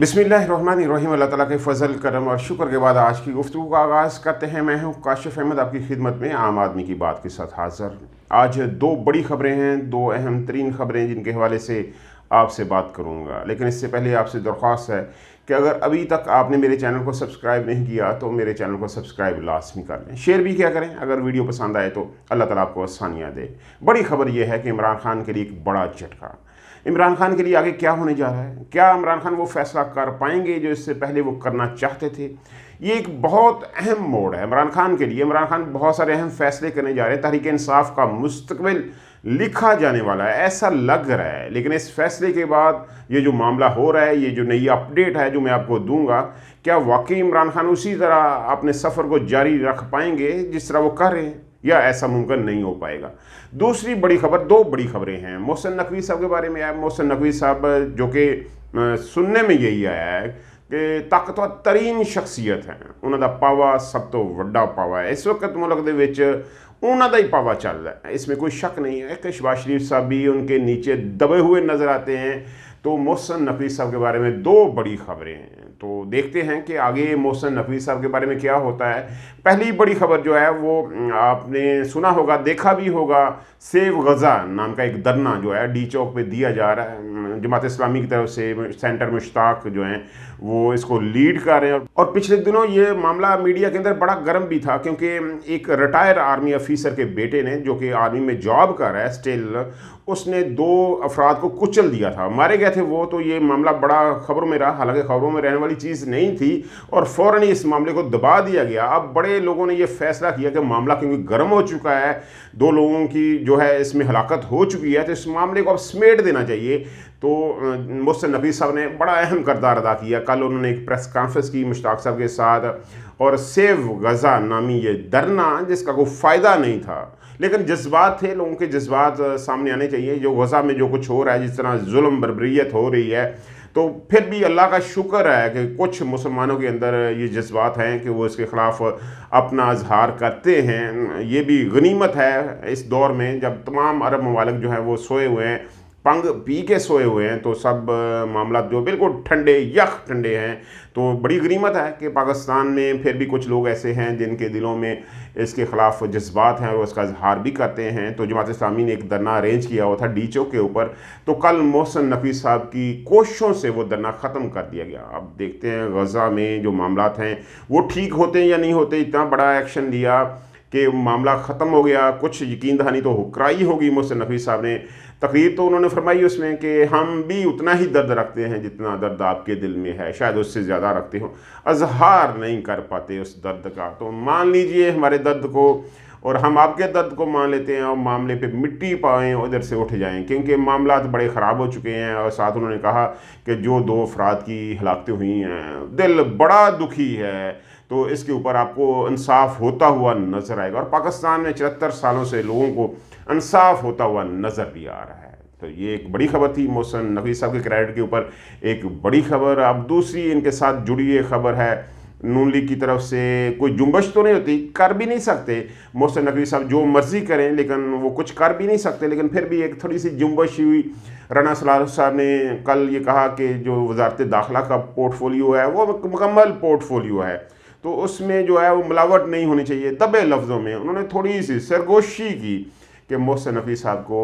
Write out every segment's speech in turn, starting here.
बिस्मिल्लाहिर्रहमानिर्रहीम। अल्लाह ताला के फ़ज़ल करम और शुक्र के बाद आज की गुफ्तगू का आगाज़ करते हैं। मैं हूँ काशिफ़ अहमद आपकी खिदमत में आम आदमी की बात के साथ हाज़िर। आज दो बड़ी ख़बरें हैं, दो अहम तरीन ख़बरें जिनके हवाले से आपसे बात करूँगा। लेकिन इससे पहले आपसे दरख्वास्त है कि अगर अभी तक आपने मेरे चैनल को सब्सक्राइब नहीं किया तो मेरे चैनल को सब्सक्राइब लाजमी कर लें, शेयर भी क्या करें। अगर वीडियो पसंद आए तो अल्लाह ताला आपको आसानियाँ दे। बड़ी ख़बर यह है कि इमरान खान के लिए एक बड़ा झटका। इमरान खान के लिए आगे क्या होने जा रहा है? क्या इमरान खान वो फैसला कर पाएंगे जो इससे पहले वो करना चाहते थे? ये एक बहुत अहम मोड़ है इमरान खान के लिए। इमरान खान बहुत सारे अहम फैसले करने जा रहे हैं। तहरीक इंसाफ का मुस्तकबिल लिखा जाने वाला है, ऐसा लग रहा है। लेकिन इस फैसले के बाद ये जो मामला हो रहा है, ये जो नई अपडेट है जो मैं आपको दूंगा, क्या वाकई इमरान खान उसी तरह अपने सफ़र को जारी रख पाएंगे जिस तरह वो कर रहे हैं, या ऐसा मुमकिन नहीं हो पाएगा? दूसरी बड़ी खबर, दो बड़ी खबरें हैं मोहसिन नकवी साहब के बारे में। है मोहसिन नकवी साहब जो कि सुनने में यही आया है कि ताकतवर तरीन शख्सियत है, उन्होंने पावा सब तो वड्डा पावा है इस वक्त मुल्क दे विच, उन्होंने ही पावा चल रहा है, इसमें कोई शक नहीं है कि शहबाज शरीफ साहब भी उनके नीचे दबे हुए नज़र आते हैं। तो मोहसिन नकवी साहब के बारे में दो बड़ी खबरें हैं, तो देखते हैं कि आगे मोहसिन नकवी साहब के बारे में क्या होता है। पहली बड़ी खबर जो है वो आपने सुना होगा, देखा भी होगा, सेव गज़ा नाम का एक धरना जो है डी चौक पे दिया जा रहा है। जमात इस्लामी की तरफ से सेंटर मुश्ताक जो हैं वो इसको लीड कर रहे हैं। और पिछले दिनों ये मामला मीडिया के अंदर बड़ा गर्म भी था, क्योंकि एक रिटायर आर्मी ऑफिसर के बेटे ने, जो कि आर्मी में जॉब कर रहा है स्टिल, उसने दो अफराद को कुचल दिया था, मारे गए थे वो। तो ये मामला बड़ा खबरों में रहा, हालांकि खबरों में रहने वाली चीज़ नहीं थी, और फ़ौरन ही इस मामले को दबा दिया गया। अब बड़े लोगों ने ये फैसला किया कि मामला क्योंकि गर्म हो चुका है, दो लोगों की जो है इसमें हलाकत हो चुकी है, तो इस मामले को अब समेट देना चाहिए। तो मोहसिन नकवी साहब ने बड़ा अहम किरदार अदा किया। कल उन्होंने एक प्रेस कॉन्फ्रेंस की मुश्ताक साहब के साथ, और सेव गज़ा नामी ये धरना जिसका कोई फ़ायदा नहीं था, लेकिन जज्बात थे, लोगों के जज्बात सामने आने चाहिए। जो गज़ा में जो कुछ हो रहा है, जिस तरह जुल्म बर्बरियत हो रही है, तो फिर भी अल्लाह का शुक्र है कि कुछ मुसलमानों के अंदर ये जज्बात हैं कि वो इसके ख़िलाफ़ अपना इजहार करते हैं। ये भी गनीमत है इस दौर में जब तमाम अरब ममालिक जो हैं वो सोए हुए हैं, पंग पी के सोए हुए हैं, तो सब मामला जो बिल्कुल ठंडे यख ठंडे हैं। तो बड़ी गनीमत है कि पाकिस्तान में फिर भी कुछ लोग ऐसे हैं जिनके दिलों में इसके ख़िलाफ़ जज्बात हैं और उसका इजहार भी करते हैं। तो जमात इस्लामी ने एक धरना अरेंज किया हुआ था डी चौक के ऊपर, तो कल मोहसिन नकवी साहब की कोशिशों से वो धरना ख़त्म कर दिया गया। अब देखते हैं गज़ा में जो मामलात हैं वो ठीक होते हैं या नहीं होते। इतना बड़ा एक्शन लिया कि मामला ख़त्म हो गया, कुछ यकीन दहानी तो हुक्राई होगी। मोहसिन नकवी साहब ने तकरीर तो उन्होंने फरमाई उसमें कि हम भी उतना ही दर्द रखते हैं जितना दर्द आपके दिल में है, शायद उससे ज़्यादा रखते हो, इजहार नहीं कर पाते उस दर्द का। तो मान लीजिए हमारे दर्द को, और हम आपके दर्द को मान लेते हैं, और मामले पे मिट्टी पाएँ उधर से उठ जाएं, क्योंकि मामला बड़े ख़राब हो चुके हैं। और साथ उन्होंने कहा कि जो दो अफराद की हलाकतें हुई हैं, दिल बड़ा दुखी है, तो इसके ऊपर आपको इंसाफ होता हुआ नज़र आएगा। और पाकिस्तान में 74 सालों से लोगों को इंसाफ होता हुआ नज़र भी आ रहा है। तो ये एक बड़ी खबर थी मोहसिन नकवी साहब के क्रेडिट के ऊपर, एक बड़ी खबर। अब दूसरी इनके साथ जुड़ी ये खबर है, नून लीग की तरफ से कोई जुम्बश तो नहीं होती, कर भी नहीं सकते मोहसिन नकवी साहब जो मर्जी करें, लेकिन वो कुछ कर भी नहीं सकते, लेकिन फिर भी एक थोड़ी सी जुम्बश हुई। राना सलाह साहब ने कल ये कहा कि जो वजारत दाखिला का पोर्टफोलियो है वो मुकम्मल पोर्टफोलियो है, तो उसमें जो है वो मिलावट नहीं होनी चाहिए। दबे लफ्ज़ों में उन्होंने थोड़ी सी सरगोशी की कि मोहसिन नकवी साहब को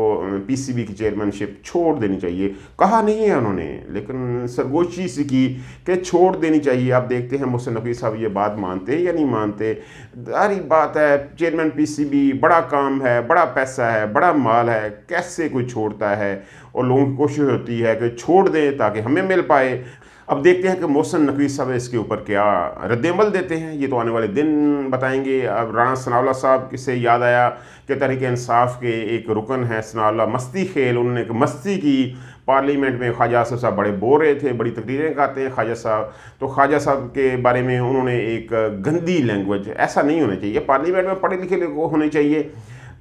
पीसीबी की चेयरमैनशिप छोड़ देनी चाहिए। कहा नहीं है उन्होंने, लेकिन सरगोशी सी की कि छोड़ देनी चाहिए। आप देखते हैं मोहसिन नकवी साहब ये बात मानते हैं या नहीं मानते। सारी बात है, चेयरमैन पीसीबी बड़ा काम है, बड़ा पैसा है, बड़ा माल है, कैसे कोई छोड़ता है? और लोगों की कोशिश होती है कि छोड़ दें ताकि हमें मिल पाए। अब देखते हैं कि मोहसिन नकवी साहब इसके ऊपर क्या रद्दमल देते हैं, ये तो आने वाले दिन बताएंगे। अब राना सनाउल्लाह साहब से याद आया कि तहरीक इंसाफ के एक रुकन है सनाउल्लाह मस्ती खेल, उन्होंने एक मस्ती की पार्लियामेंट में। ख्वाजा आसिफ साहब बड़े बोल रहे थे, बड़ी तकरीरें करते हैं ख्वाजा साहब, तो ख्वाजा साहब के बारे में उन्होंने एक गंदी लैंग्वेज, ऐसा नहीं होना चाहिए, पार्लियामेंट में पढ़े लिखे लोग होने चाहिए,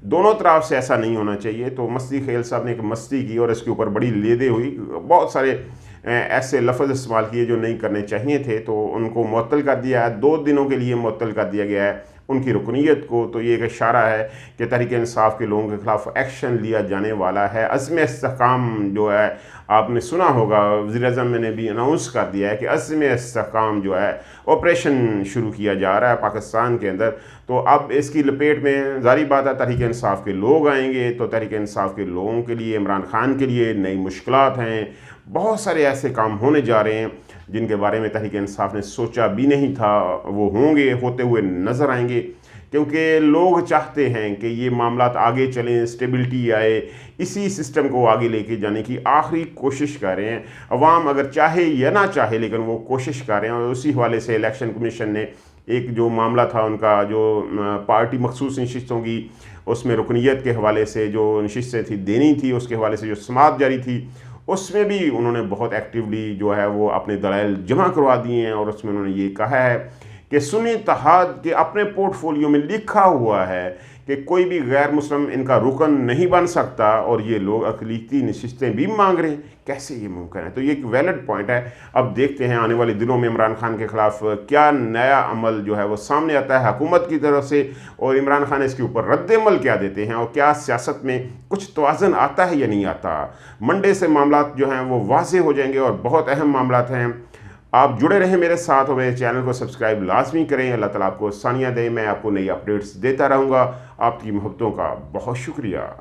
दोनों तरफ से ऐसा नहीं होना चाहिए। तो मस्ती खेल साहब ने एक मस्ती की और इसके ऊपर बड़ी लेदे हुई, बहुत सारे ऐसे लफ्ज़ इस्तेमाल किए जो नहीं करने चाहिए थे, तो उनको मुअत्तल कर दिया है, 2 दिनों के लिए मुअत्तल कर दिया गया है उनकी रुकनीत को, तो ये एक इशारा है कि तहरीक इंसाफ के लोगों के ख़िलाफ़ एक्शन लिया जाने वाला है। अज़्म इस्तेहकाम जो है, आपने सुना होगा वज़ीर-ए-आज़म ने भी अनाउंस कर दिया है कि अज़्म इस्तेहकाम जो है ऑपरेशन शुरू किया जा रहा है पाकिस्तान के अंदर। तो अब इसकी लपेट में ज़ाहिर बात है तहरीक इंसाफ के लोग आएंगे, तो तहरीक इंसाफ के लोगों के लिए, इमरान खान के लिए नई मुश्किलात हैं। बहुत सारे ऐसे काम होने जा रहे हैं जिनके बारे में तहरीक इंसाफ ने सोचा भी नहीं था, वो होंगे, होते हुए नज़र आएंगे, क्योंकि लोग चाहते हैं कि ये मामलात आगे चलें, स्टेबिलिटी आए, इसी सिस्टम को आगे लेके जाने की आखिरी कोशिश कर रहे हैं। अवाम अगर चाहे या ना चाहे, लेकिन वो कोशिश कर रहे हैं। और उसी हवाले से इलेक्शन कमीशन ने एक जो मामला था उनका, जो पार्टी मखसूस नशिस्तों की, उसमें रुकनीत के हवाले से जो नशिस्तें थी देनी थी, उसके हवाले से जो समात जारी थी, उसमें भी उन्होंने बहुत एक्टिवली जो है वो अपने दलाइल जमा करवा दिए हैं। और उसमें उन्होंने ये कहा है कि सुन्नी इत्तेहाद के अपने पोर्टफोलियो में लिखा हुआ है कि कोई भी गैर मुस्लिम इनका रुकन नहीं बन सकता, और ये लोग अक़लीती नशिस्तें भी मांग रहे हैं। कैसे ये मुमकिन है? तो ये एक वैलिड पॉइंट है। अब देखते हैं आने वाले दिनों में इमरान खान के ख़िलाफ़ क्या नया अमल जो है वो सामने आता है हुकूमत की तरफ से, और इमरान खान इसके ऊपर रद्द-ए-अमल क्या देते हैं, और क्या सियासत में कुछ तवाज़ुन आता है या नहीं आता। मंडे से मामलात जो हैं वो वाज़ेह हो जाएंगे, और बहुत अहम मामलात हैं। आप जुड़े रहें मेरे साथ, और मेरे चैनल को सब्सक्राइब लाजमी करें। अल्लाह ताला आपको आसानियाँ दे, मैं आपको नई अपडेट्स देता रहूँगा। आपकी मोहब्बतों का बहुत शुक्रिया।